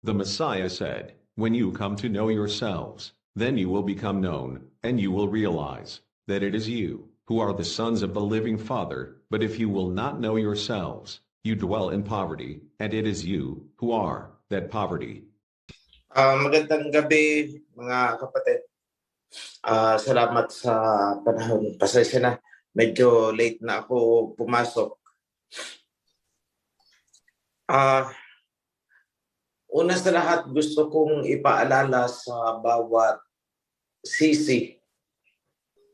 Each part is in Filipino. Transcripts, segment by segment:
The Messiah said, "When you come to know yourselves, then you will become known, and you will realize that it is you who are the sons of the living Father. But if you will not know yourselves, you dwell in poverty, and it is you who are that poverty." Magandang gabi mga kapatid. Salamat sa panahon. Pasensya na, medyo late na ako pumasok. Una sa lahat, gusto kong ipaalala sa bawat sisi.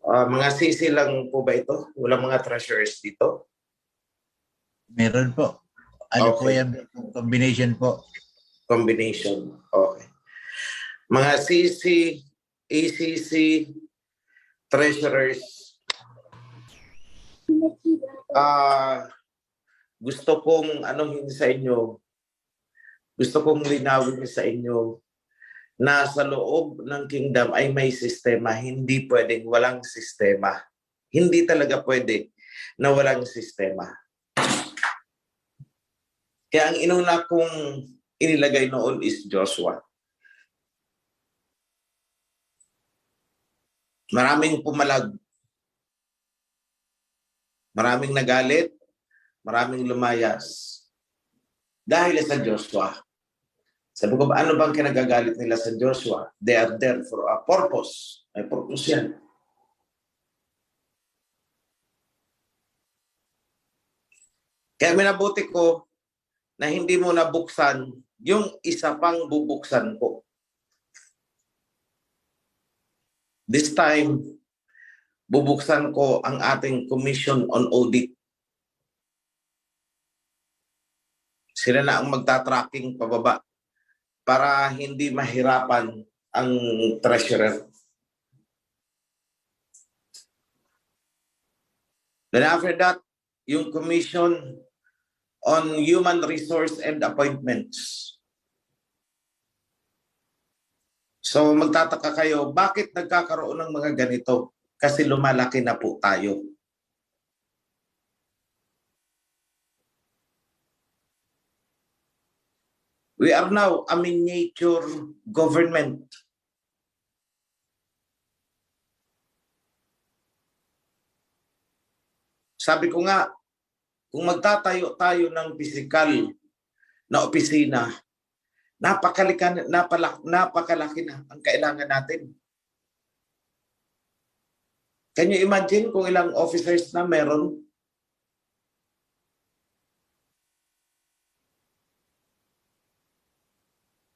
Mga sisi lang po ba ito? Walang mga treasurers dito? Meron po. Ano po yan? Combination po. Combination. Okay. Mga sisi, ECC, treasurers. Gusto kong gusto kong linawin sa inyo na sa loob ng kingdom ay may sistema. Hindi pwedeng walang sistema. Hindi talaga pwede na walang sistema. Kaya ang inuna kong inilagay noon is Joshua. Maraming pumalag. Maraming nagalit. Maraming lumayas. Dahil sa Joshua. Sabi ko, ano bang kinagagalit nila sa Joshua? They are there for a purpose. May purpose yan. Kaya minabuti ko na hindi mo nabuksan yung isa pang bubuksan ko. This time, bubuksan ko ang ating Commission on Audit. Sila na ang magta-tracking pababa para hindi mahirapan ang treasurer. Then after that, yung Commission on Human Resource and Appointments. So magtataka kayo, bakit nagkakaroon ng mga ganito? Kasi lumalaki na po tayo. We are now a miniature government. Sabi ko nga, kung magtatayo tayo ng physical na opisina, napakalaki na ang kailangan natin. Can you imagine kung ilang officers na meron?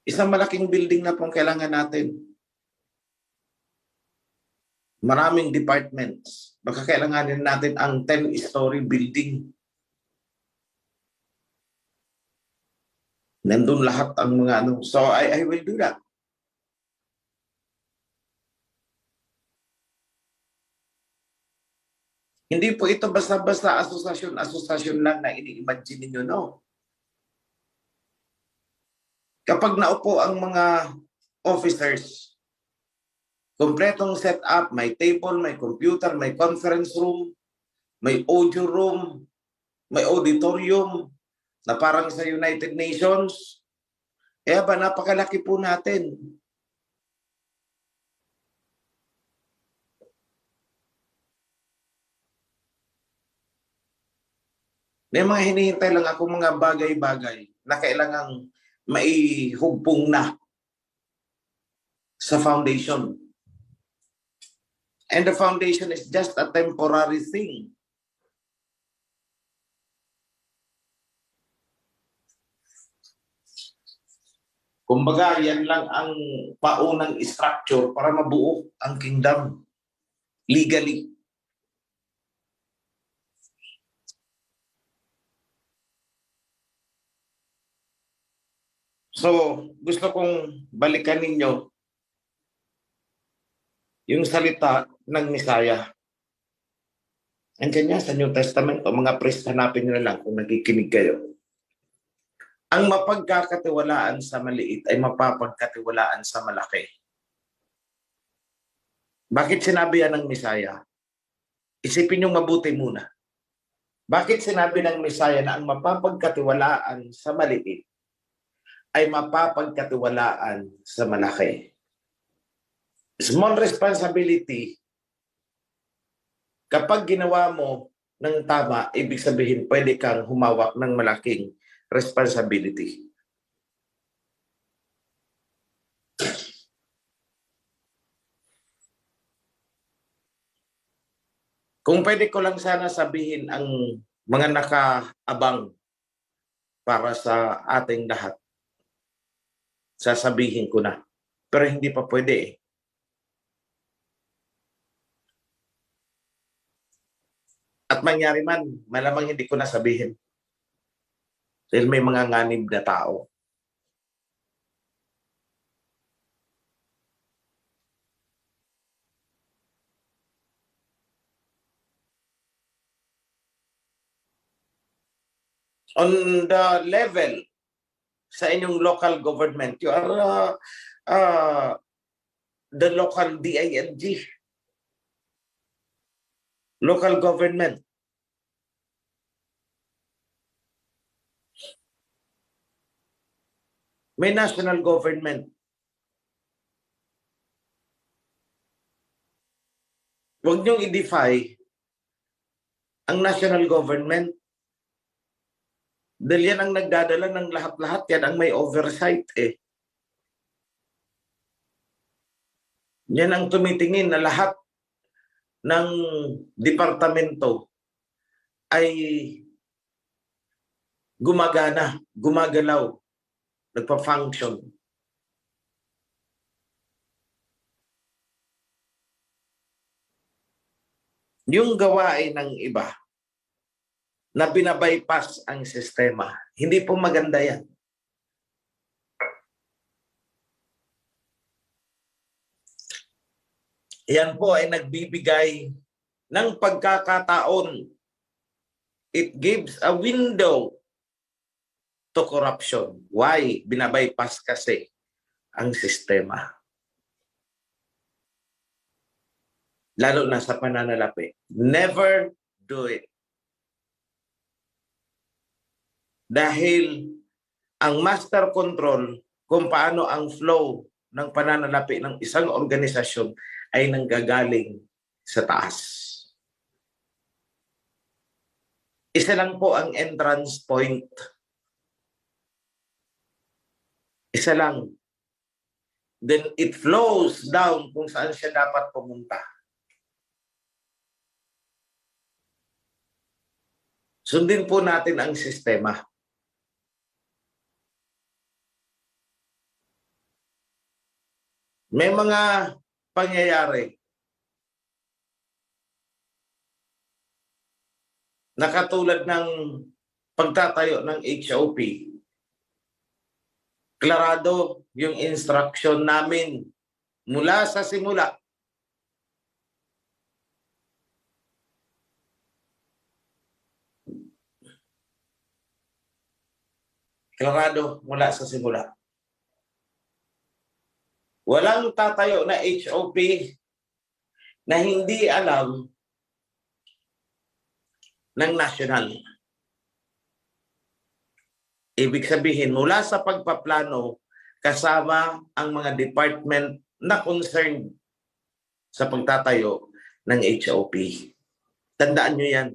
Isang malaking building na pong kailangan natin. Maraming departments. Baka kailanganin natin ang 10-story building. Nandun lahat ang mga ano. So I will do that. Hindi po ito basta-basta asosasyon lang na ini-imagine niyo, no? Kapag naupo ang mga officers, kompletong setup, may table, may computer, may conference room, may audio room, may auditorium, na parang sa United Nations, napakalaki po natin. May mga hinihintay lang ako mga bagay-bagay na kailangang maihugpong na sa foundation. And the foundation is just a temporary thing. Kumbaga, yan lang ang paunang structure para mabuo ang kingdom legally. So, gusto kong balikan ninyo yung salita ng Messiah. Andiyan niya sa New Testament, o mga priest, hanapin nyo na lang kung nakikinig kayo. Ang mapagkakatiwalaan sa maliit ay mapapagkatiwalaan sa malaki. Bakit sinabi yan ng Messiah? Isipin nyo mabuti muna. Bakit sinabi ng Messiah na ang mapapagkatiwalaan sa maliit ay mapapagkatiwalaan sa malaki. Small responsibility, kapag ginawa mo ng tama, ibig sabihin pwede kang humawak ng malaking responsibility. Kung pwede ko lang sana sabihin ang mga nakaabang para sa ating lahat, sasabihin ko na. Pero hindi pa pwede eh. At mangyari man, malamang hindi ko na sabihin. Dahil may mga nganib na tao. On the level sa inyong local government, you are the local DILG. Local government. May national government. Huwag niyong i-defy ang national government. Dahil yan ang nagdadala ng lahat-lahat. Yan ang may oversight eh. Yan ang tumitingin na lahat ng departamento ay gumagana, gumagalaw, nagpa-function. Yung gawain ng iba na binabypass ang sistema, hindi po maganda yan. Yan po ay nagbibigay ng pagkakataon. It gives a window to corruption. Why? Binabypass kasi ang sistema. Lalo na sa pananalapi. Never do it. Dahil ang master control kung paano ang flow ng pananalapi ng isang organisasyon ay nanggagaling sa taas. Isa lang po ang entrance point. Isa lang. Then it flows down kung saan siya dapat pumunta. Sundin po natin ang sistema. May mga pangyayari na katulad ng pagtatayo ng HOP. Klarado yung instruction namin mula sa simula. Klarado mula sa simula. Walang tatayo na HOP na hindi alam ng national. Ibig sabihin, mula sa pagpaplano, kasama ang mga department na concerned sa pagtatayo ng HOP. Tandaan nyo yan.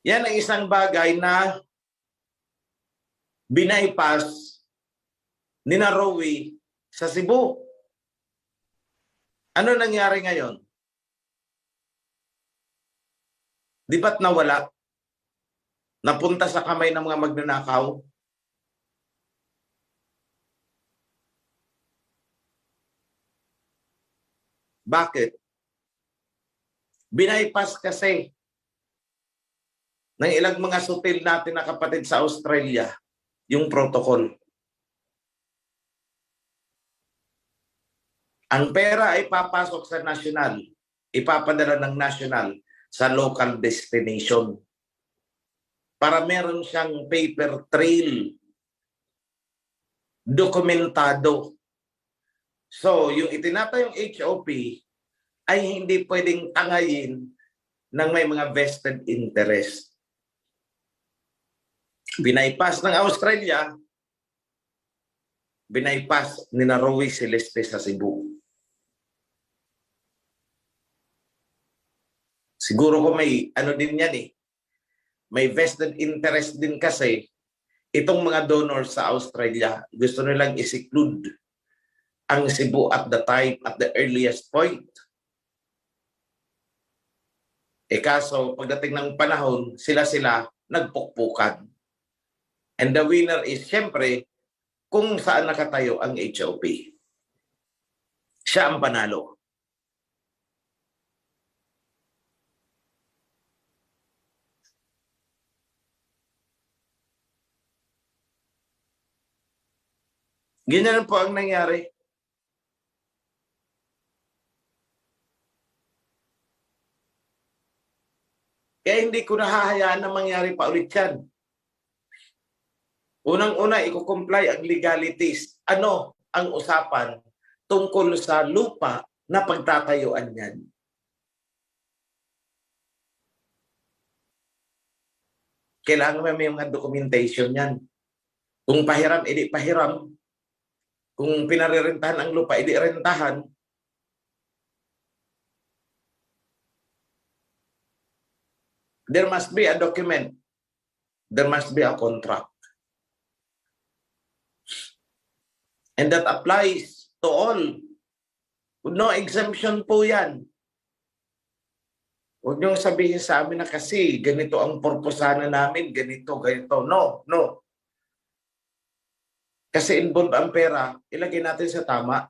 Yan ang isang bagay na binaypass ni Rowie sa Cebu. Ano nangyari ngayon? Di ba't nawala? Napunta sa kamay ng mga magnanakaw? Bakit? Binaypass kasi ng ilang mga sutil natin na kapatid sa Australia, yung protocol. Ang pera ay papasok sa national, ipapadala ng national sa local destination para meron siyang paper trail, dokumentado. So, yung itinatayong HOP ay hindi pwedeng tangayin ng may mga vested interest. Binaypas ng Australia, binaypas ni Roe Celeste sa Cebu. Siguro ko may ano din yan eh. May vested interest din kasi itong mga donors sa Australia. Gusto nilang isiklude ang Cebu at the time, at the earliest point. Kaso pagdating ng panahon, sila-sila nagpukpukan. And the winner is siyempre kung saan nakatayo ang HOP. Siya ang panalo. Ganyan po ang nangyari. Kaya hindi ko nahahayaan na mangyari pa ulit yan. Unang-una, i-comply ang legalities. Ano ang usapan tungkol sa lupa na pagtatayuan yan? Kailangan may mga documentation yan. Kung pahiram, edi pahiram. Kung pinarerentahan ang lupa, edi rentahan. There must be a document. There must be a contract. And that applies to all. No exemption po yan. Huwag niyong sabihin sa amin na kasi ganito ang purposana namin, ganito, ganito. No, no. Kasi involved ang pera, ilagay natin sa tama.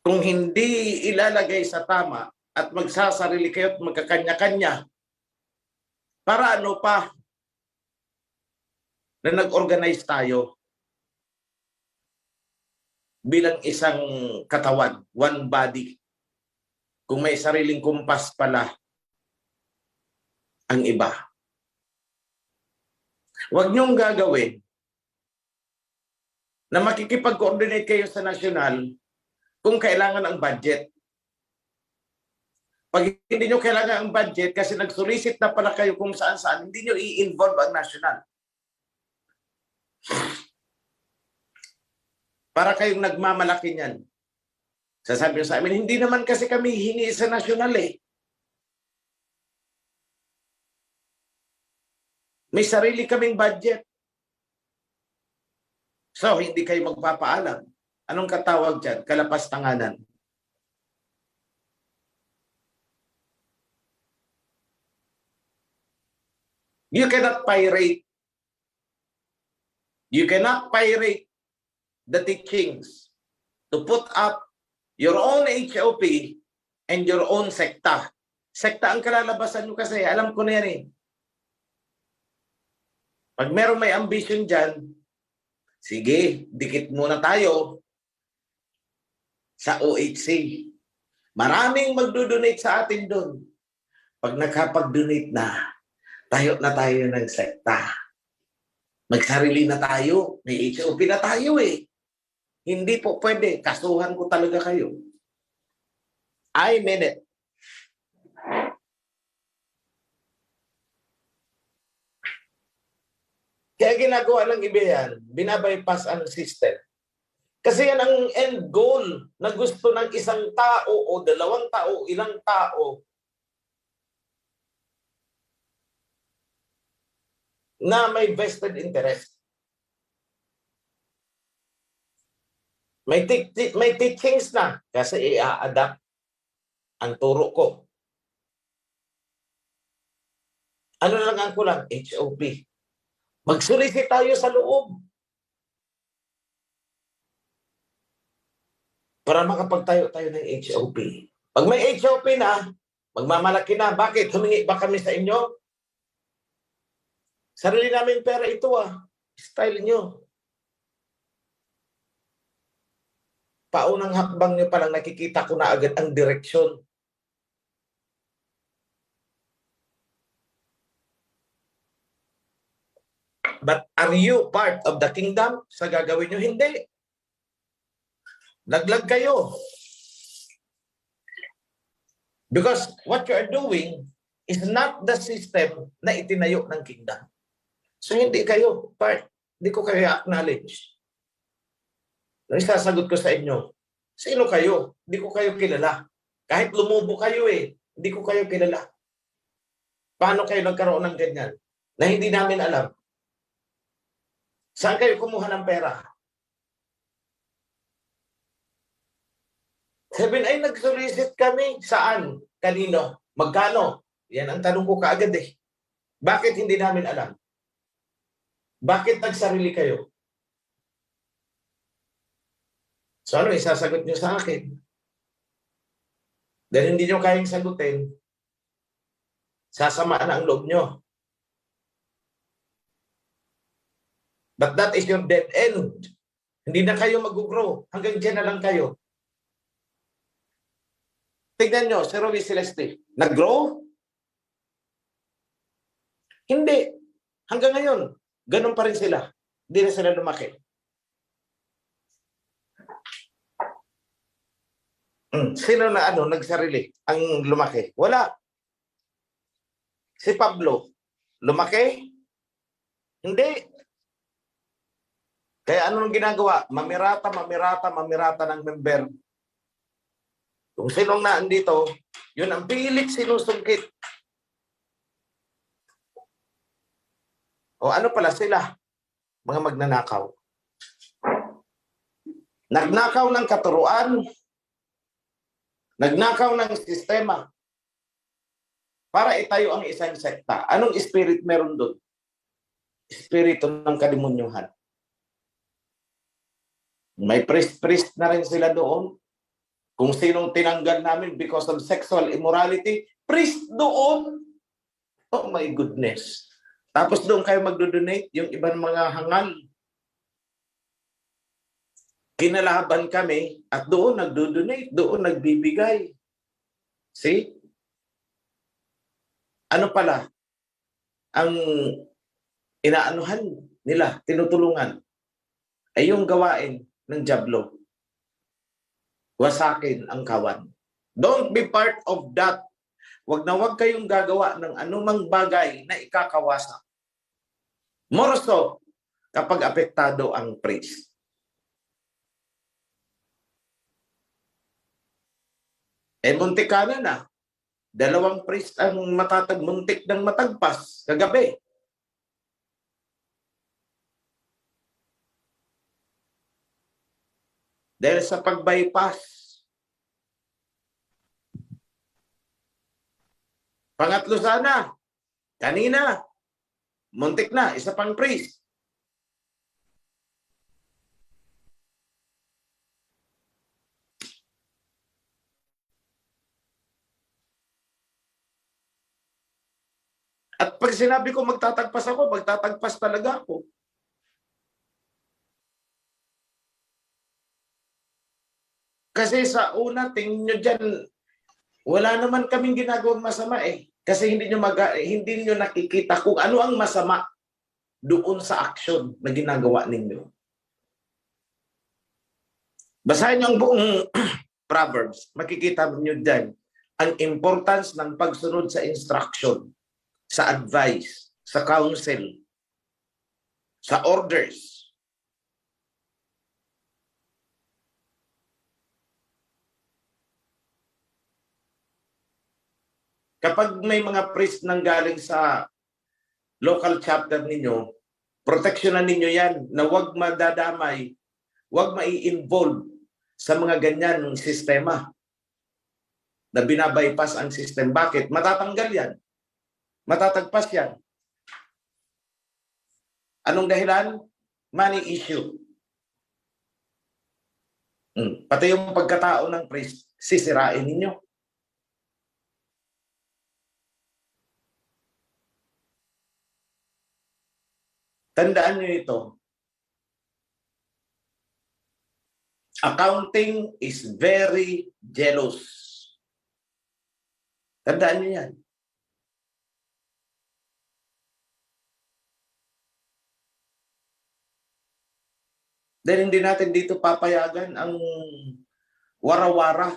Kung hindi ilalagay sa tama at magsasarili kayo at magkakanya-kanya, para ano pa na nag-organize tayo bilang isang katawan, one body. Kung may sariling kumpas pala ang iba. Huwag niyong gagawin na makikipag-coordinate kayo sa nasyonal kung kailangan ang budget. Pag hindi nyo kailangan ang budget kasi nag-solicit na pala kayo kung saan-saan, hindi nyo i-involve ang nasyonal. Para kayong nagmamalaki niyan. Sasabi nyo sa amin, hindi naman kasi kami hingi sa nasyonal eh. May sarili kaming budget. So, hindi kayo magpapaalam. Anong katawag dyan? Kalapas-tanganan. You cannot pirate. You cannot pirate the teachings to put up your own HOP and your own sekta. Sekta ang kalalabasan nyo kasi. Alam ko na yan eh. Pag meron may ambition dyan, sige, dikit muna tayo sa OHC. Maraming magdodonate sa atin doon. Pag nakapag-donate na tayo ng sekta. Magsarili na tayo. May HOP na tayo eh. Hindi po pwede. Kasuhan ko talaga kayo. I mean it. Kaya ginagawa ng iba yan, binabypass ang system. Kasi yan ang end goal na gusto ng isang tao o dalawang tao, ilang tao na may vested interest. May teachings na kasi i-adapt ang turo ko. Ano lang ang kulang? HOP. Magsolicit tayo sa loob. Para makapagtayo tayo ng HOP. Pag may HOP na, magmamalaki na. Bakit? Humingi ba kami sa inyo? Sarili namin pera ito Style nyo. Paunang hakbang nyo palang nakikita ko na agad ang direksyon. But are you part of the kingdom sa gagawin nyo? Hindi. Laglag kayo. Because what you are doing is not the system na itinayo ng kingdom. So hindi kayo part. Hindi ko kayo acknowledge. Nang isasagot ko sa inyo, sino kayo? Hindi ko kayo kilala. Kahit lumubo kayo hindi ko kayo kilala. Paano kayo nagkaroon ng ganyan? Na hindi namin alam. Saan kayo kumuha ng pera? Sabi ay nag-solicit kami. Saan? Kanino? Magkano? Yan ang tanong ko kaagad Bakit hindi namin alam? Bakit nagsarili kayo? So ano, isasagot nyo sa akin? Dahil hindi nyo kayang sagutin, sasama na ang loob nyo. But that is your dead end. Hindi na kayo mag-grow. Hanggang dyan na lang kayo. Tignan nyo, si Romy Celeste, nag-grow? Hindi. Hanggang ngayon, ganun pa rin sila. Hindi na sila lumaki. Sino na nagsarili ang lumaki? Wala. Si Pablo, lumaki? Hindi. Kaya anong ginagawa? Mamirata ng member. Kung sinong naandito, yun ang pilit sinusungkit. O ano pala sila? Mga magnanakaw. Nagnakaw ng katuruan. Nagnakaw ng sistema. Para itayo ang isang sekta. Anong spirit meron doon? Espiritu ng kademonyuhan. May priest na rin sila doon. Kung sinong tinanggal namin because of sexual immorality, priest doon. Oh my goodness. Tapos doon kayo magdo-donate yung ibang mga hangal. Kinalaban kami at doon nagdo-donate, doon nagbibigay. See? Ano pala? Ang inaanuhan nila, tinutulungan, ay yung gawain ng dyablo. Wasakin ang kawan. Don't be part of that. Wag na wag kayong gagawa ng anumang bagay na ikakawasak. More so, kapag apektado ang priest. Muntik ka na. 2 priest ang muntik ng matagpas kagabi. Dahil sa pag-bypass. Pangatlo sana, kanina, muntik na, isa pang priest. At pag sinabi ko magtatagpas ako, magtatagpas talaga ako. Kasi sa una, tingin nyo dyan, wala naman kaming ginagawang masama Kasi hindi nyo nakikita kung ano ang masama doon sa action na ginagawa ninyo. Basahin nyo ang buong Proverbs. Makikita nyo dyan ang importance ng pagsunod sa instruction, sa advice, sa counsel, sa orders. Kapag may mga priest nang galing sa local chapter ninyo, proteksyonan ninyo yan na huwag madadamay, huwag mai-involve sa mga ganyan sistema na binabypass ang system. Bakit? Matatanggal yan. Matatagpas yan. Anong dahilan? Money issue. Pati yung pagkatao ng priest, sisirain ninyo. Tandaan nyo ito. Accounting is very jealous. Tandaan nyo yan. Dahil hindi natin dito papayagan ang wara-wara.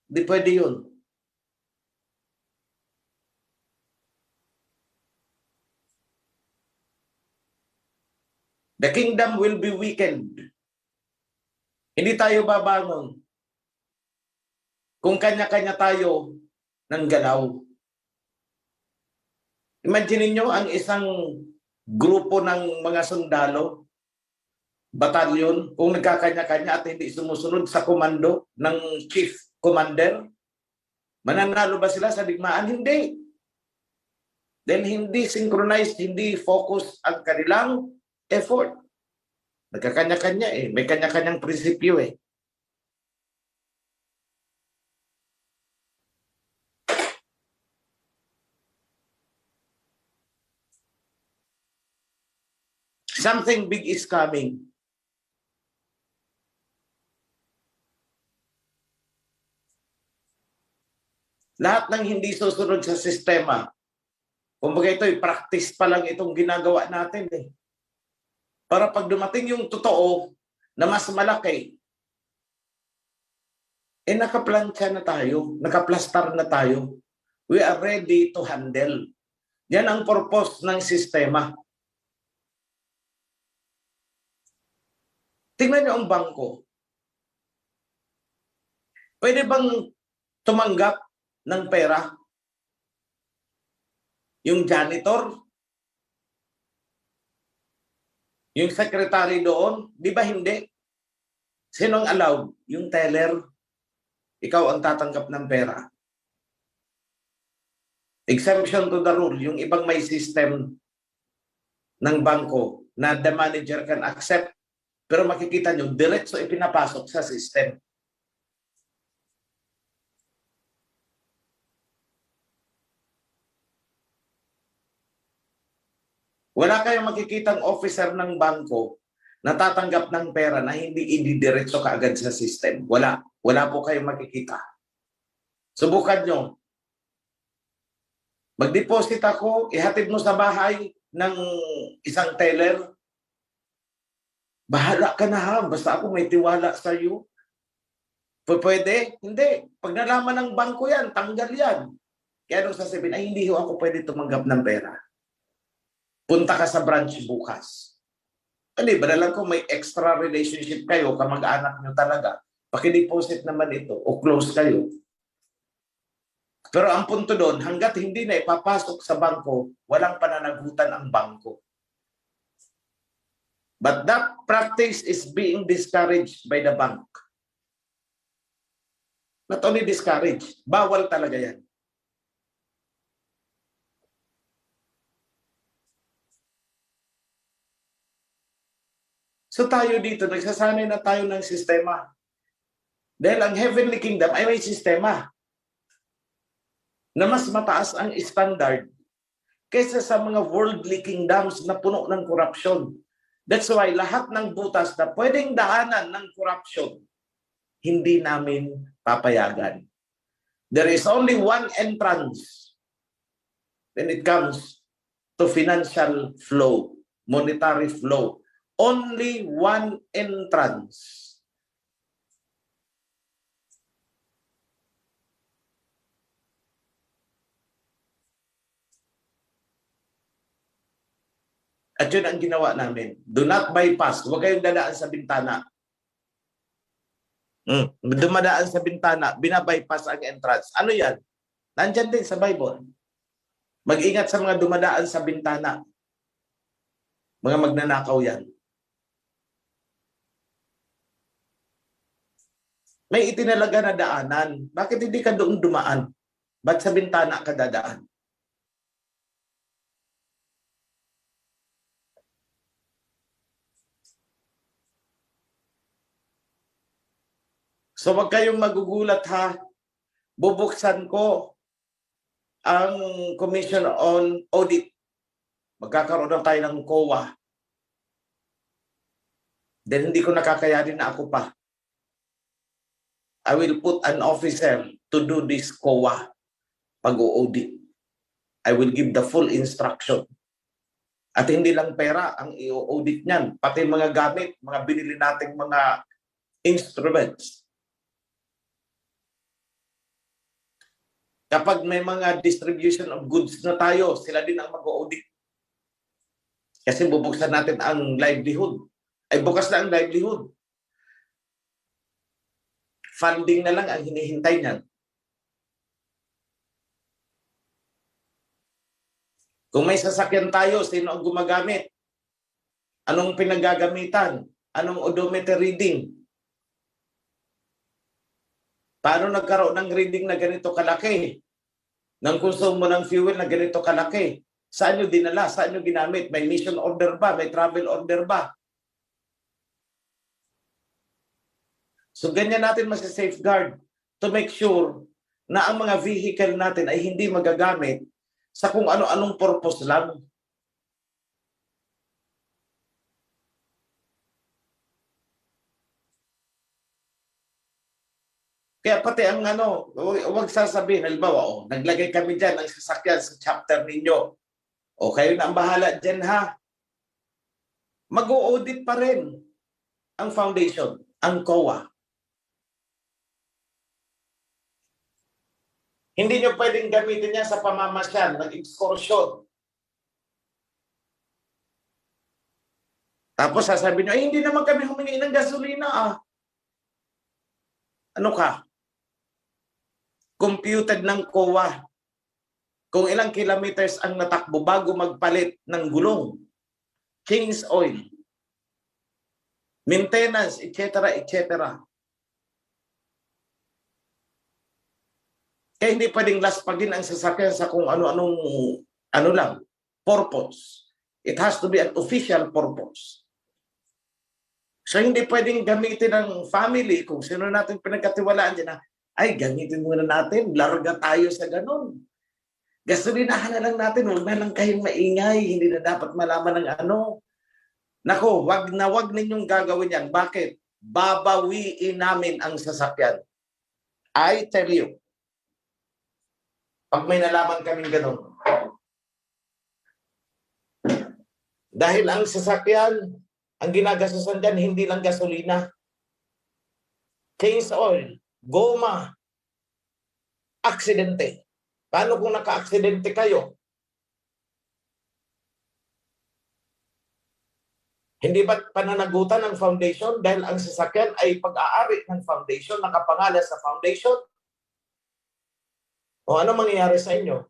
Di pwede yun. The kingdom will be weakened. Hindi tayo babangon kung kanya-kanya tayo ng galaw. Imagine niyo ang isang grupo ng mga sundalo, batalyon, kung nagkakanya-kanya at hindi sumusunod sa komando ng chief commander, mananalo ba sila sa digmaan? Hindi. Then hindi synchronized, hindi focus ang kanilang effort. Nagkakanya-kanya eh. May kanya-kanyang prinsipyo eh. Something big is coming. Lahat ng hindi susunod sa sistema, kumbaga ito'y practice pa lang itong ginagawa natin eh. Para pag dumating yung totoo na mas malaki, eh nakaplansya na tayo, nakaplastar na tayo. We are ready to handle. Yan ang purpose ng sistema. Tingnan niyo ang bangko. Pwede bang tumanggap ng pera yung janitor? Yung secretary doon? Di ba hindi? Sino ang allowed? Yung teller. Ikaw ang tatanggap ng pera. Exemption to the rule. Yung ibang may system ng bangko na the manager can accept. Pero makikita nyo, diretso ipinapasok sa system. Wala kayong makikitang officer ng bangko na tatanggap ng pera na hindi ididiretso kaagad sa system. Wala. Wala po kayong makikita. Subukan nyo. Mag-deposit ako, ihatid mo sa bahay ng isang teller. Bahala ka na ha, basta ako may tiwala sa iyo. Pwede? Hindi. Pag nalaman ng bangko yan, tanggal yan. Kaya nung sasabihin, ay hindi ho ako pwede tumanggap ng pera. Punta ka sa branch bukas. Hindi, badalang kung may extra relationship kayo, kamag-anak nyo talaga, pakideposit naman ito o close kayo. Pero ang punto doon, hanggat hindi na ipapasok sa bangko, walang pananagutan ang bangko. But that practice is being discouraged by the bank. Not only discouraged, bawal talaga yan. So tayo dito, nagsasanay na tayo ng sistema. Dahil ang heavenly kingdom ay may sistema na mas mataas ang standard kaysa sa mga worldly kingdoms na puno ng corruption. That's why lahat ng butas na pwedeng daanan ng corruption, hindi namin papayagan. There is only one entrance when it comes to financial flow, monetary flow. Only one entrance. At yun ang ginawa namin. Do not bypass. Huwag kayong dadaan sa bintana. Dumadaan sa bintana, binabypass ang entrance. Ano yan? Nandyan din sa Bible. Mag-ingat sa mga dumadaan sa bintana. Mga magnanakaw yan. May itinalaga na daanan. Bakit hindi ka doon dumaan? Ba't sa bintana ka dadaan? So wag kayong magugulat ha. Bubuksan ko ang Commission on Audit. Magkakaroon na tayo ng COA. Then hindi ko nakakayanin na ako pa. I will put an officer to do this COA pag-audit. I will give the full instruction. At hindi lang pera ang i-audit niyan, pati mga gamit, mga binili nating mga instruments. Kapag may mga distribution of goods na tayo, sila din ang mag-audit. Kasi bubuksan natin ang livelihood. Ay bukas na ang livelihood. Funding na lang ang hinihintay niyan. Kung may sasakyan tayo, sino ang gumagamit? Anong pinagagamitan? Anong odometer reading? Paano nagkaroon ng reading na ganito kalaki? Ng konsumo ng fuel na ganito kalaki? Saan nyo dinala? Saan nyo ginamit? May mission order ba? May travel order ba? So ganyan natin masasafeguard to make sure na ang mga vehicle natin ay hindi magagamit sa kung ano-anong purpose lang. Kaya pati ang huwag sasabihin, halimbawa, naglagay kami dyan ng sasakyan sa chapter ninyo. O kayo na ang bahala dyan ha. Mag-o-audit pa rin ang foundation, ang COA. Hindi nyo pwedeng gamitin yan sa pamamasyal, nag-excursion. Tapos sasabihin nyo, hindi naman kami humingi ng gasolina ah. Ano ka? Computed ng COA kung ilang kilometers ang natakbo bago magpalit ng gulong, change oil, maintenance, etc., etc. Kaya hindi pwedeng laspagin ang sasakyan sa kung ano-anong lang, purpose. It has to be an official purpose. So hindi pwedeng gamitin ng family kung sino natin pinagkatiwalaan dyan na, ay gamitin muna natin, larga tayo sa ganun. Gasolinahan na lang natin, huwag na lang kayong maingay, hindi na dapat malaman ng ano. Nako, wag ninyong gagawin yan. Bakit? Babawiin namin ang sasakyan. I tell you, pag may nalaman kaming ganun. Dahil ang sasakyan, ang ginagastusan dyan, hindi lang gasolina. Change oil, goma, aksidente. Paano kung naka-aksidente kayo? Hindi ba pananagutan ng foundation dahil ang sasakyan ay pag-aari ng foundation, nakapangalan sa foundation? O ano mangyayari sa inyo?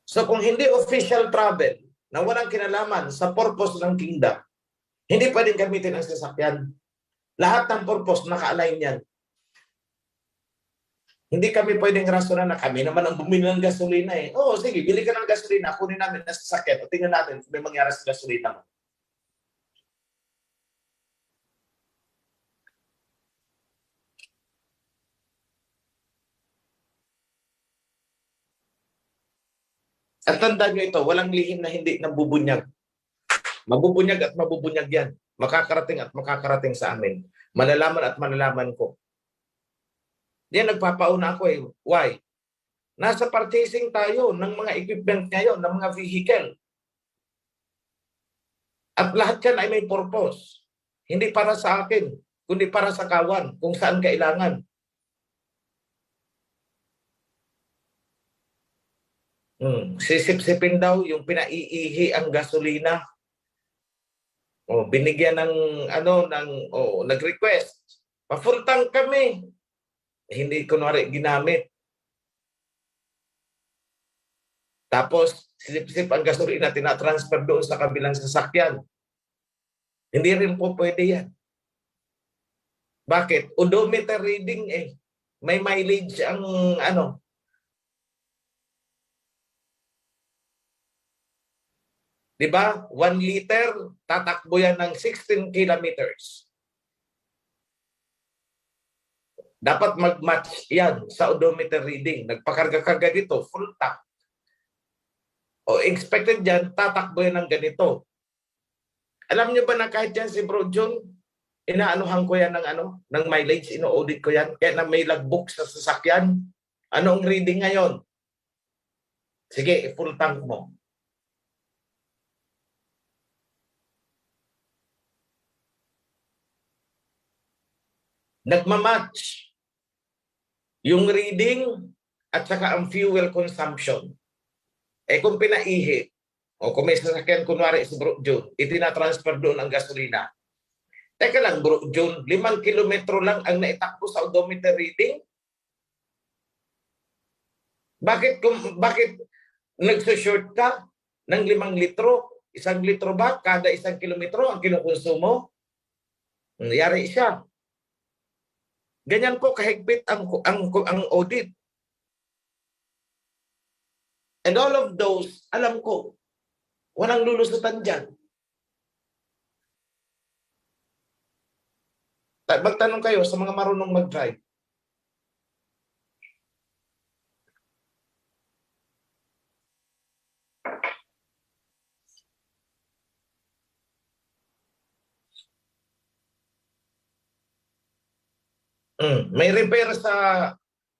So kung hindi official travel na walang kinalaman sa purpose ng kingdom, hindi pwedeng gamitin ang sasakyan. Lahat ng purpose naka-align yan. Hindi kami pwedeng rasonan na kami naman ang bumili ng gasolina eh. Oo, sige, bili ka ng gasolina, kunin namin na sasakyan o tingnan natin kung may mangyari sa gasolina mo. At tandaan nyo ito, walang lihim na hindi nabubunyag. Mabubunyag at mabubunyag yan. Makakarating at makakarating sa amin. Malalaman at malalaman ko. Diyan nagpapauna ako eh. Why? Nasa purchasing tayo ng mga equipment ngayon, ng mga vehicle. At lahat yan ay may purpose. Hindi para sa akin, kundi para sa kawan, kung saan kailangan. Sisip-sipin daw yung pinaiihi ang gasolina. O binigyan ng nag-request. Pa-full tank kami. Hindi kunwari ginamit. Tapos sisip-sip ang gasolina tina-transfer doon sa kabilang sasakyan. Hindi rin po pwede yan. Bakit? Odometer reading eh. May mileage ang Diba? 1 liter, tatakbo yan ng 16 kilometers. Dapat mag-match yan sa odometer reading. Nagpakarga-karga dito, full tank. O expected yan, tatakbo yan ng ganito. Alam nyo ba na kahit yan si Bro John, inaanuhan ko yan ng mileage, ino-audit ko yan. Kaya na may logbook sa sasakyan. Anong reading ngayon? Sige, full tank mo. Nagmamatch yung reading at saka ang fuel consumption. Eh kung pinaihi, o kung may sasakyan kunwari si Bro June, itinatransfer doon ang gasolina. Teka lang Bro June, 5 kilometro lang ang naitakbo sa odometer reading? Bakit nagsushort ka ng 5 litro? 1 litro ba kada 1 kilometro ang kinukonsumo? Nangyari siya. Ganyan po kahigpit ang audit. And all of those, alam ko, walang lulusutan dyan. Magtanong kayo sa mga marunong mag-drive. May repair sa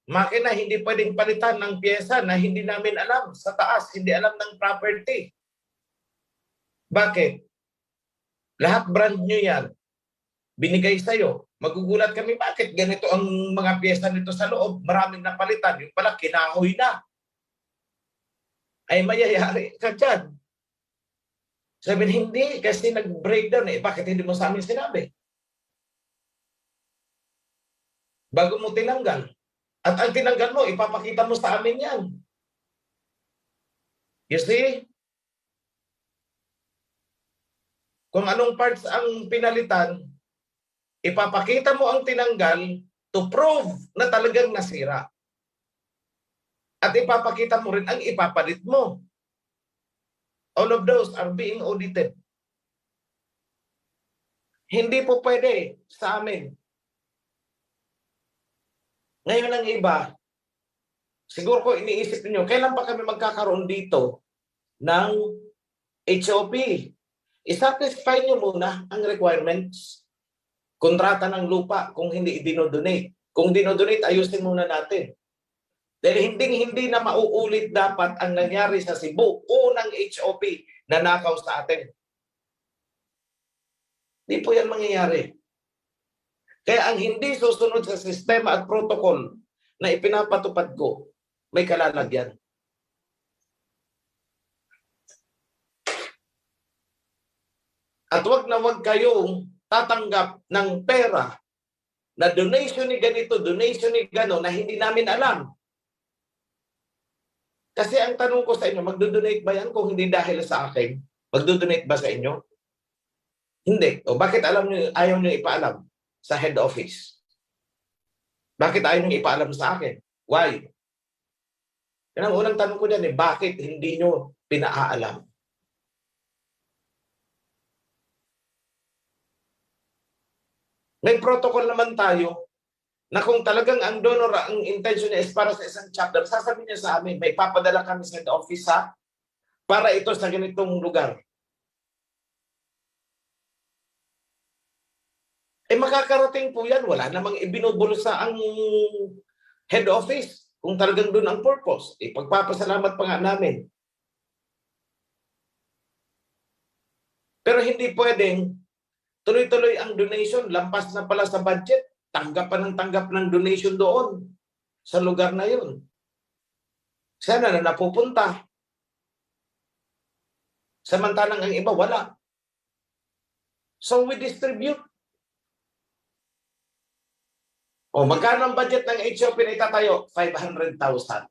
makina, hindi pwedeng palitan ng pyesa na hindi namin alam sa taas, hindi alam ng property. Bakit? Lahat brand new yan. Binigay sa'yo. Magugulat kami, bakit ganito ang mga pyesa nito sa loob? Maraming napalitan. Yung pala, kinahoy na. Ay mayayari ka dyan. Sabihin, hindi, kasi nag-breakdown. Bakit hindi mo sa amin sinabi? Bago mo tinanggal. At ang tinanggal mo, ipapakita mo sa amin yan. You see? Kung anong parts ang pinalitan, ipapakita mo ang tinanggal to prove na talagang nasira. At ipapakita mo rin ang ipapalit mo. All of those are being audited. Hindi po pwede sa amin. Ngayon ang iba, siguro ko iniisip niyo, kailan pa kami magkakaroon dito ng HOP? I-satisfy niyo muna ang requirements. Kontrata ng lupa kung hindi i-dinodonate. Kung dinodonate, ayusin muna natin. Dahil hindi na mauulit dapat ang nangyari sa Cebu. Unang HOP na nakaw sa atin. Hindi po yan mangyayari. Kaya ang hindi susunod sa sistema at protocol na ipinapatupad ko, may kalalagyan. At wag na wag kayong tatanggap ng pera na donation ni ganito, donation ni gano na hindi namin alam. Kasi ang tanong ko sa inyo, magdodonate ba yan kung hindi dahil sa akin? Magdodonate ba sa inyo? Hindi. O bakit ayaw nyo ipaalam sa head office? Bakit ayaw nyo ipaalam sa akin? Why? Yan ang unang tanong ko dyan, bakit hindi nyo pinaalam? May protocol naman tayo na kung talagang ang donor, ang intention niya is para sa isang chapter, sasabihin niya sa amin, may papadala kami sa head office para ito sa ganitong lugar. Makakarating po yan. Wala namang ibinubulsa ang head office kung talagang doon ang purpose. Pagpapasalamat pa nga namin. Pero hindi pwedeng tuloy-tuloy ang donation, lampas na pala sa budget, tanggap ng donation doon sa lugar na yun. Sana na napupunta. Samantalang ang iba, wala. So we distribute. O magkano ang budget ng HOP na itatayo? 500,000.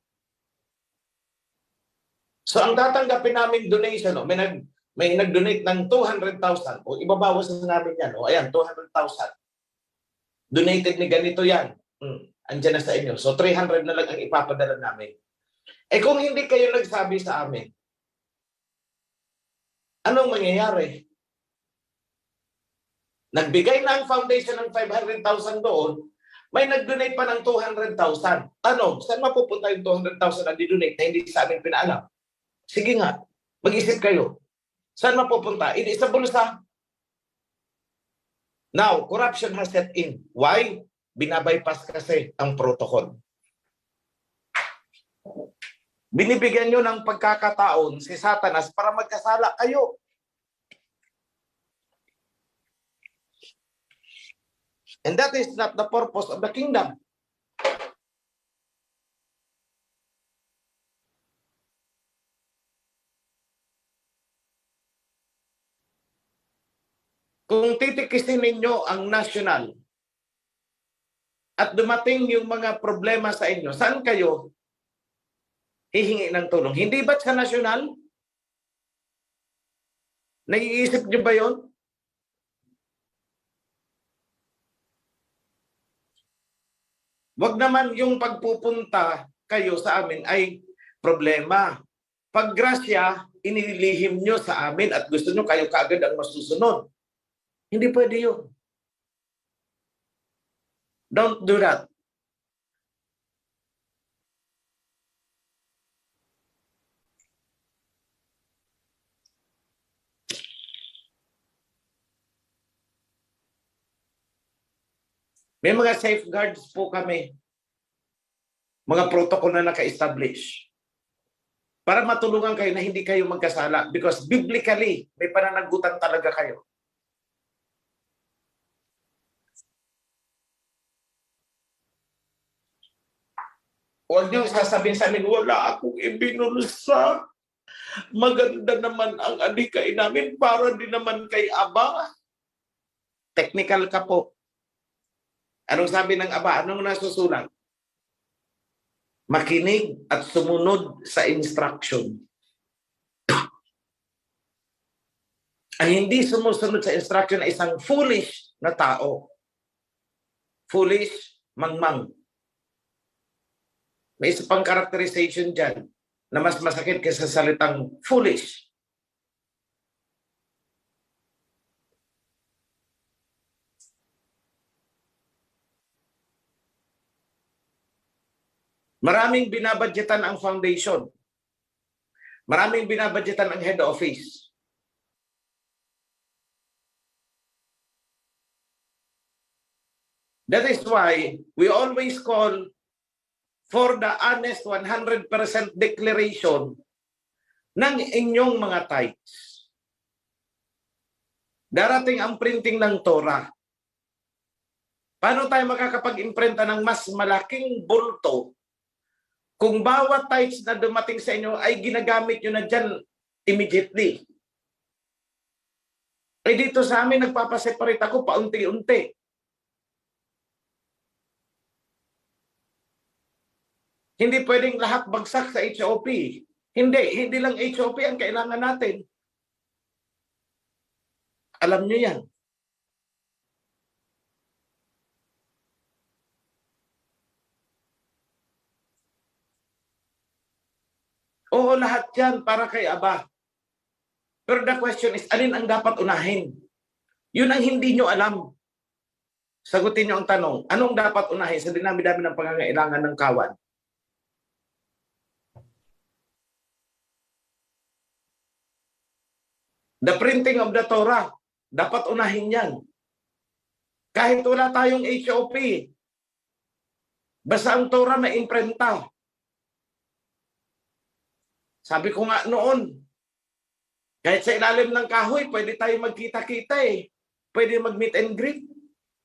So ang tatanggapin namin donation, may nag-donate ng 200,000. O ibabawas na namin yan. O ayan, 200,000. Donated ni ganito yan. Andyan na sa inyo. So 300 na lang ang ipapadala namin. Kung hindi kayo nagsabi sa amin, anong mangyayari? Nagbigay na ang foundation ng 500,000 doon, may nag-donate pa ng 200,000. Tanong, saan mapupunta yung 200,000 na di-donate na hindi sa amin pinaalam? Sige nga, mag-isip kayo. Saan mapupunta? Hindi sa bulsa. Now, corruption has set in. Why? Binabypass kasi ang protocol. Binibigyan nyo ng pagkakataon si Satanas para magkasala kayo. And that is not the purpose of the kingdom. Kung titikisin ninyo ang national at dumating yung mga problema sa inyo, saan kayo hihingi ng tulong? Hindi ba sa national? Naiisip nyo ba yun? Wag naman yung pagpupunta kayo sa amin ay problema. Pag grasya, inililihim nyo sa amin at gusto nyo kayo kaagad ang masusunod. Hindi pwede yun. Don't do that. May mga safeguards po kami. Mga protocol na naka-establish. Para matulungan kayo na hindi kayo magkasala. Because biblically, may pananagutan talaga kayo. Huwag niyo sasabihin sa amin, wala akong ibinulsa. Maganda naman ang adikay namin para din naman kay Aba. Technical ka po. Anong sabi ng Aba? Anong nasusulat? Makinig at sumunod sa instruction. Ang hindi sumusunod sa instruction ay isang foolish na tao. Foolish, mangmang. May isa pang characterization dyan na mas masakit kaysa salitang foolish. Maraming binabadgetan ang foundation. Maraming binabadgetan ang head office. That is why we always call for the honest 100% declaration ng inyong mga tithes. Darating ang printing ng Torah. Paano tayo makakapag-imprenta ng mas malaking bulto kung bawat tithes na dumating sa inyo ay ginagamit nyo na dyan immediately? Eh dito sa amin, nagpapaseparate ako paunti-unti. Hindi pwedeng lahat bagsak sa HOP. Hindi lang HOP ang kailangan natin. Alam nyo yan. Oo, lahat yan para kay Aba. Pero the question is, alin ang dapat unahin? Yun ang hindi nyo alam. Sagutin nyo ang tanong, anong dapat unahin sa dinami-dami ng pangangailangan ng kawan? The printing of the Torah, dapat unahin yan. Kahit wala tayong HOP, basta ang Torah may imprenta. Sabi ko nga noon, kahit sa ilalim ng kahoy, pwede tayo magkita-kita eh. Pwede mag-meet and greet.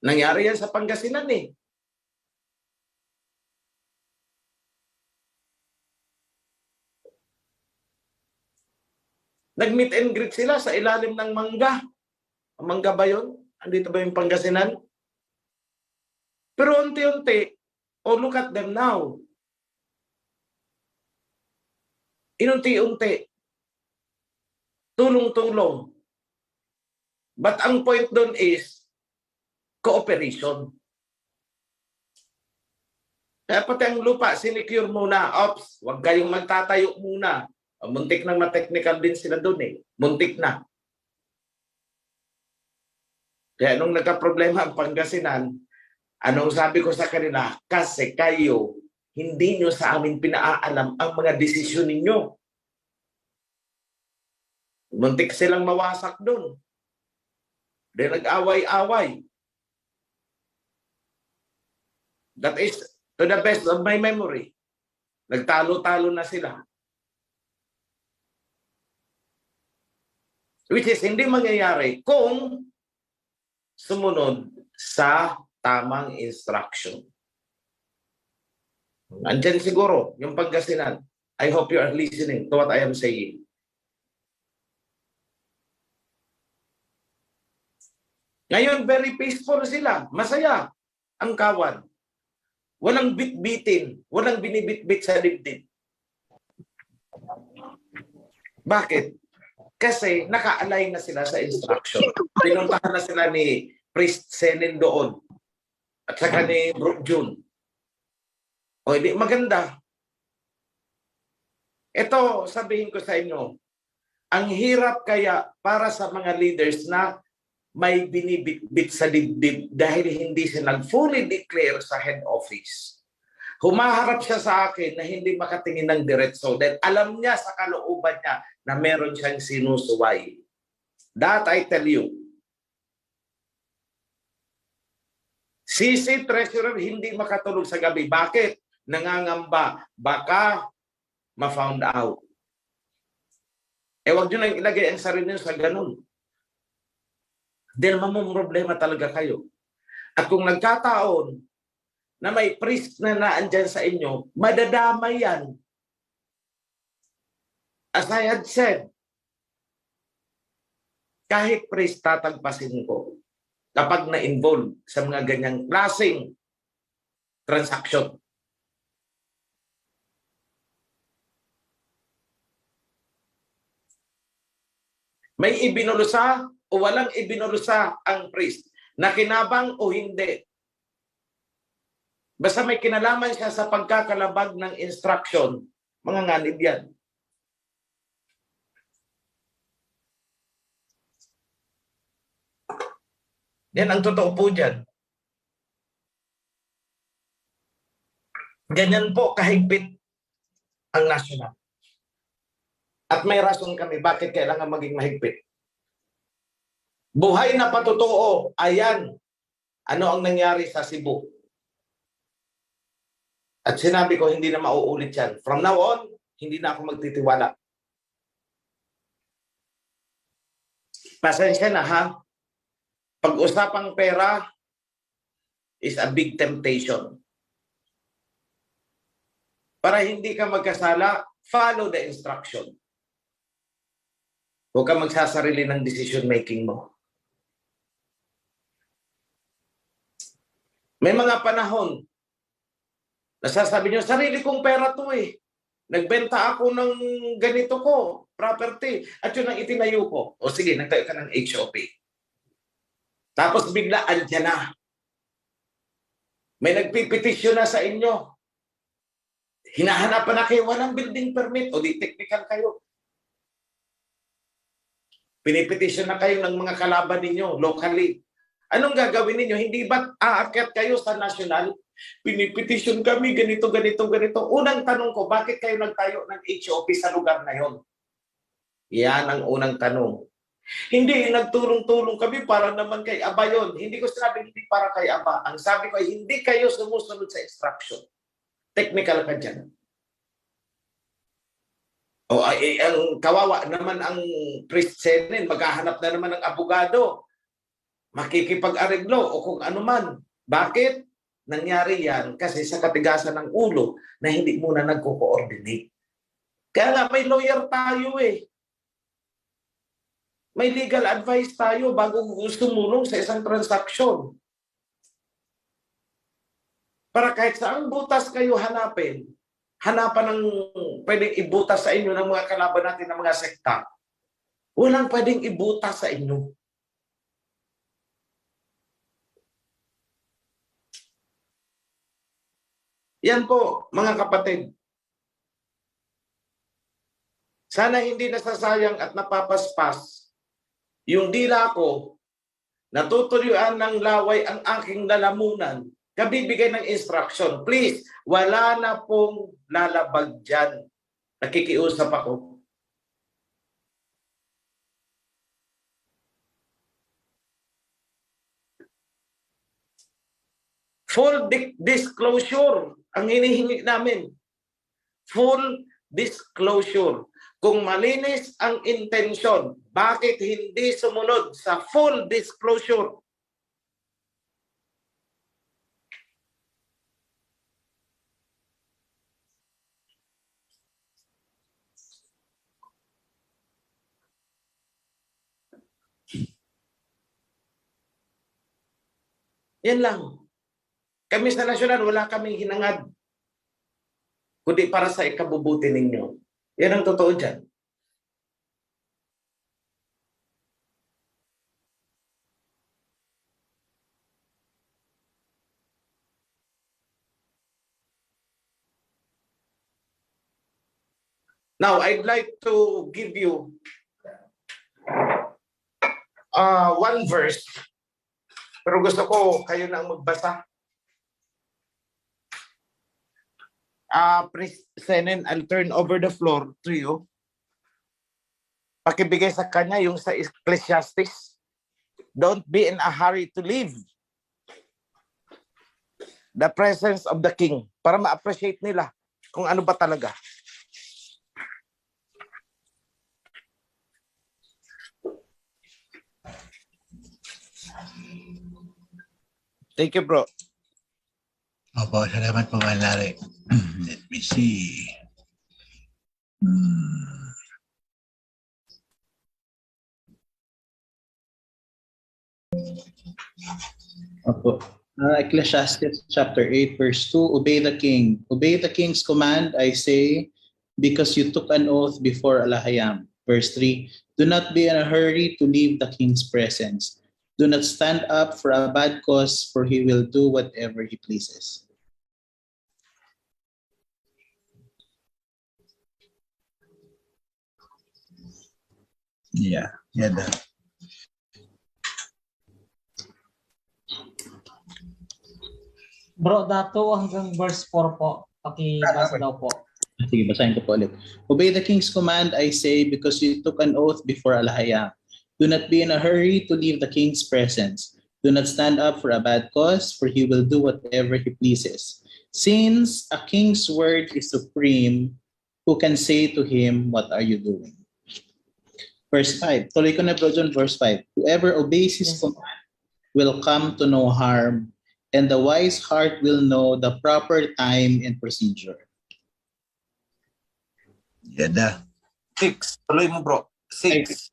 Nangyari yan sa Pangasinan eh. Nag-meet and greet sila sa ilalim ng mangga. Mangga ba yun? Andito ba yung Pangasinan? Pero unti-unti, oh look at them now. Inunti-unti. Tulong-tulong. But ang point doon is cooperation. Kaya pati ang lupa, sinecure muna. Ops, huwag kayong magtatayo muna. Muntik nang ma-technical din sila doon eh. Muntik na. Kaya nung nagka-problema ang Pangasinan, anong sabi ko sa kanila? Kasi kayo, hindi nyo sa amin pinaalam ang mga desisyon ninyo. Muntik silang mawasak doon. Dahil nag-away-away. That is, to the best of my memory, nagtalo-talo na sila. Which is hindi mangyayari kung sumunod sa tamang instruction. Andyan siguro yung Pangasinan. I hope you are listening to what I am saying. Ngayon, very peaceful sila. Masaya ang kawan. Walang bit-bitin. Walang binibit-bit sa dibdib. Bakit? Kasi naka-align na sila sa instruction. Pinuntahan na sila ni Priest Senin doon. At saka ni Bro June. O, hindi maganda. Ito, sabihin ko sa inyo, ang hirap kaya para sa mga leaders na may binibit-bit sa dibdib dahil hindi siya nag-fully declare sa head office. Humaharap siya sa akin na hindi makatingin ng diretso dahil alam niya sa kalooban niya na meron siyang sinusuway. That I tell you. CC Treasurer hindi makatulog sa gabi. Bakit? Nangangamba. Baka ma-found out. Huwag nyo nang ilagay ang sarili nyo sa ganun. Dahil mamumroblema talaga kayo. At kung nagkataon na may priest na naandyan sa inyo, madadamay yan. As I had said, kahit priest tatagpasin ko kapag na-involve sa mga ganyang klaseng transaction. May ibinulusa o walang ibinulusa ang priest, nakinabang o hindi. Basta may kinalaman siya sa pagkakalabag ng instruction, mga nganib yan. Yan ang totoo po dyan. Ganyan po kahigpit ang national. At may rason kami bakit kailangan maging mahigpit. Buhay na patotoo, ayan, ano ang nangyari sa Cebu. At sinabi ko, hindi na mauulit yan. From now on, hindi na ako magtitiwala. Pasensya na ha. Pag-usapang pera is a big temptation. Para hindi ka magkasala, follow the instruction. Huwag ka magsasarili ng decision making mo. May mga panahon, nasasabi nyo, sarili kong pera to eh. Nagbenta ako ng ganito ko, property, at yun ang itinayo ko. O sige, nagtayo ka ng HOP. Tapos bigla, andyan na. May nagpipetisyon na sa inyo. Hinahanapan na kayo, walang building permit. O di, technical kayo. Pinipetisyon na kayo ng mga kalaban ninyo, locally. Anong gagawin ninyo? Hindi ba aakyat kayo sa national? Pinipetisyon kami, ganito, ganito, ganito. Unang tanong ko, bakit kayo nagtayo ng HOP sa lugar na yon? Yan ang unang tanong. Hindi, nagtulong-tulong kami para naman kay Aba yun. Hindi ko sinabi hindi para kay Aba. Ang sabi ko ay hindi kayo sumusunod sa instruction. Technical ka dyan. O ay, ang kawawa naman ang priest Senin, maghahanap na naman ng abogado. Makikipag-areglo o kung ano man. Bakit? Nangyari yan kasi sa katigasan ng ulo na hindi muna nagko-coordinate. Kaya nga may lawyer tayo eh. May legal advice tayo bago sumulong sa isang transaksyon. Para kahit saang butas kayo hanapin, hanapan ng pwedeng ibutas sa inyo ng mga kalaban natin ng mga sekta. Walang pwedeng ibutas sa inyo. Yan po, mga kapatid. Sana hindi nasasayang at napapaspas yung dila ko, natutuyuan ng laway ang aking lalamunan, kabibigay ng instruction. Please, wala na pong lalabag dyan. Nakikiusap ako. Full disclosure ang hinihingi namin. Full disclosure. Kung malinis ang intensyon, bakit hindi sumunod sa full disclosure? Yan lang. Kami sa nasyonal, wala kaming hinangad. Kundi para sa ikabubuti ninyo. Yan ang totoo dyan. Now, I'd like to give you one verse. Pero gusto ko kayo na ang magbasa. Senen, I'll turn over the floor to you. Pakibigay sa kanya yung sa Ecclesiastes. Don't be in a hurry to leave the presence of the king para ma-appreciate nila kung ano ba talaga. Thank you, bro. Opo, salamat po, Manlari. Let me see. Opo. Ecclesiastes chapter 8 verse 2, obey the king. Obey the king's command, I say, because you took an oath before Alahayam. Verse 3, do not be in a hurry to leave the king's presence. Do not stand up for a bad cause, for he will do whatever he pleases. Yeah, yan na. Bro, dato hanggang verse 4 po. Pakibasa daw po. Sige, basahin ko po ulit. Obey the king's command, I say, because you took an oath before Alahayam. Do not be in a hurry to leave the king's presence. Do not stand up for a bad cause, for he will do whatever he pleases. Since a king's word is supreme, who can say to him, what are you doing? Verse 5. Tuloy ko na, bro, John, verse 5. Whoever obeys his command will come to no harm, and the wise heart will know the proper time and procedure. Yan na. 6. Tuloy mo, bro. 6.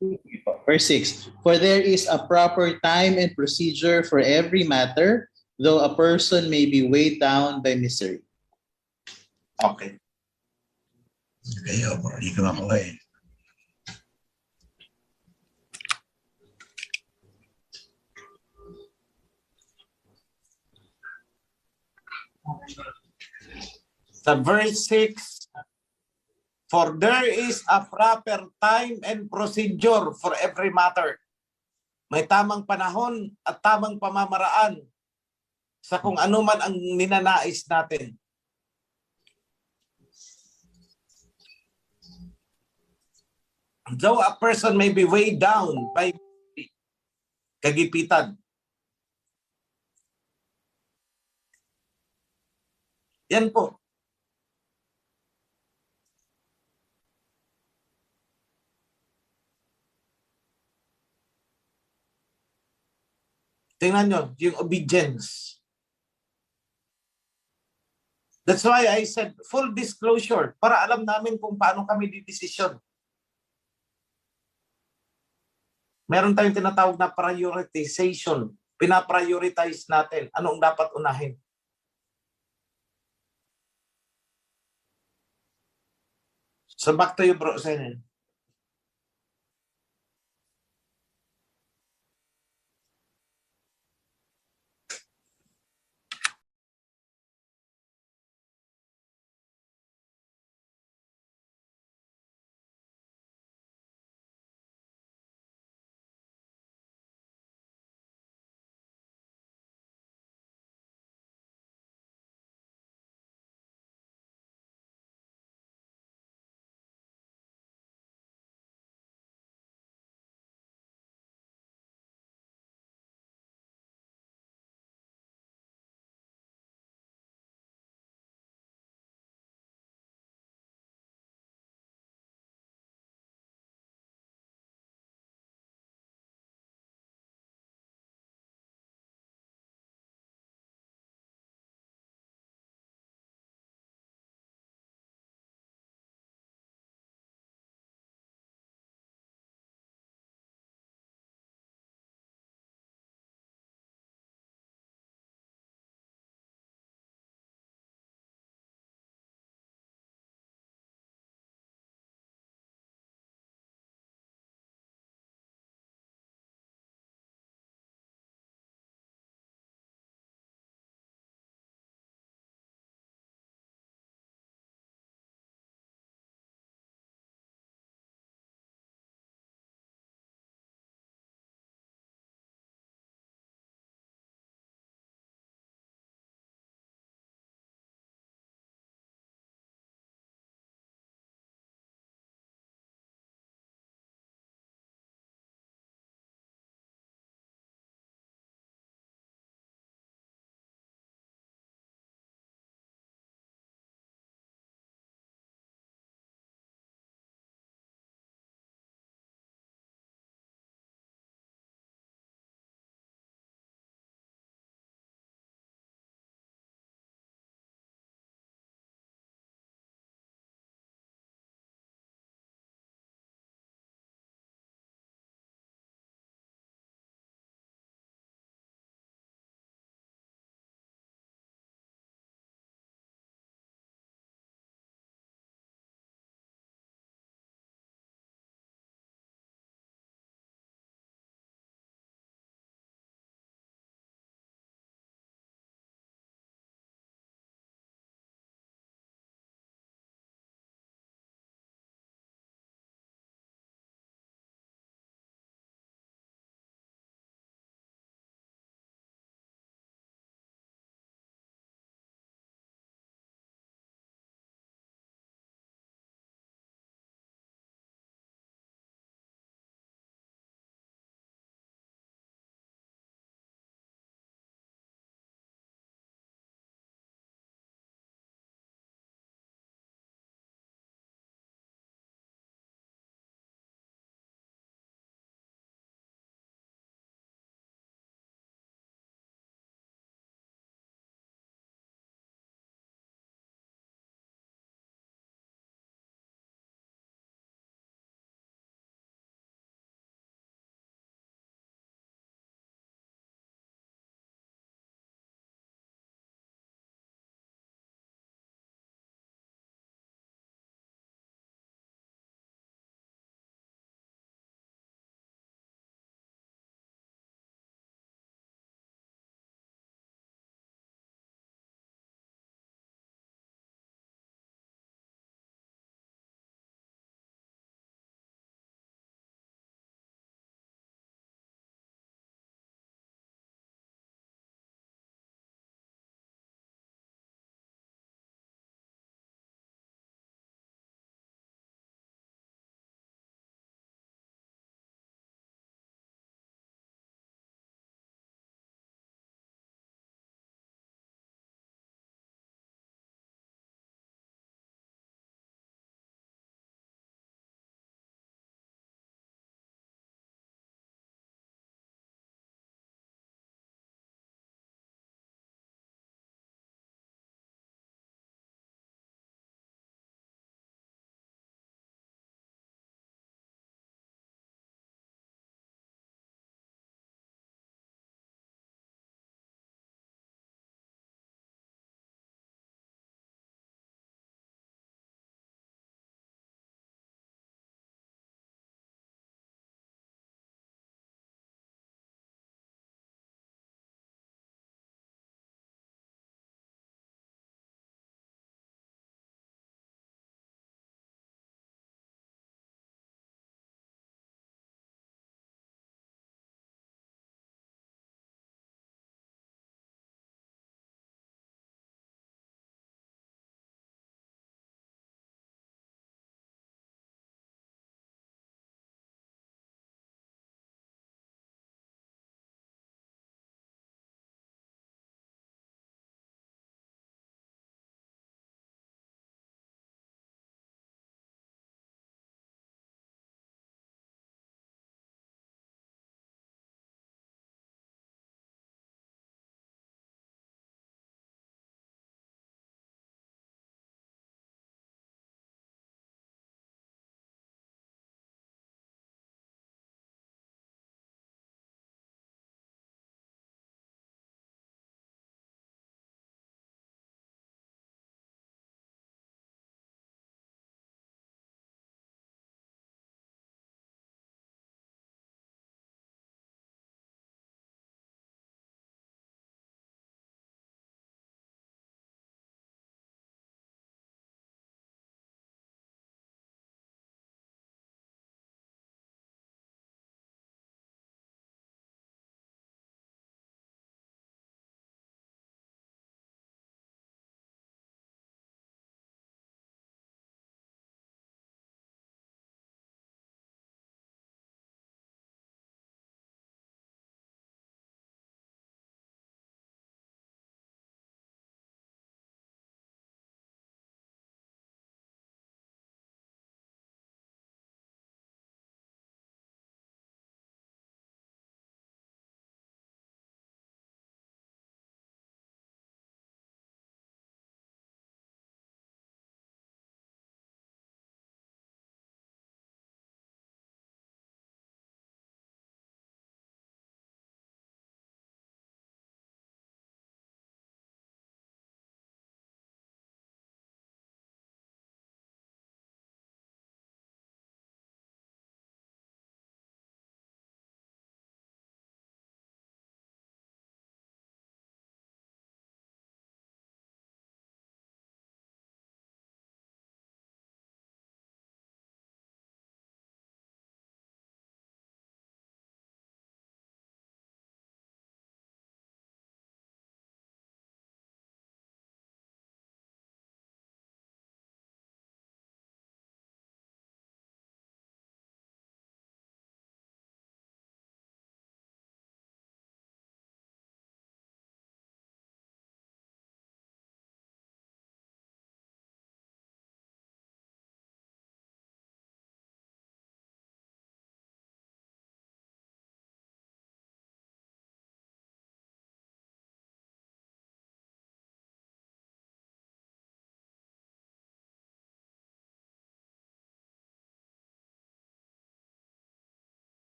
Verse 6. For there is a proper time and procedure for every matter, though a person may be weighed down by misery. Okay. Okay, opo. Hindi ko makuha eh. Sa verse 6, for there is a proper time and procedure for every matter. May tamang panahon at tamang pamamaraan sa kung ano man ang ninanais natin. Though a person may be weighed down by kagipitan. Yan po. Tingnan nyo, yung obedience. That's why I said full disclosure para alam namin kung paano kami didesisyon. Meron tayong tinatawag na prioritization. Pinaprioritize natin anong dapat unahin. So back to you, bro, Senen.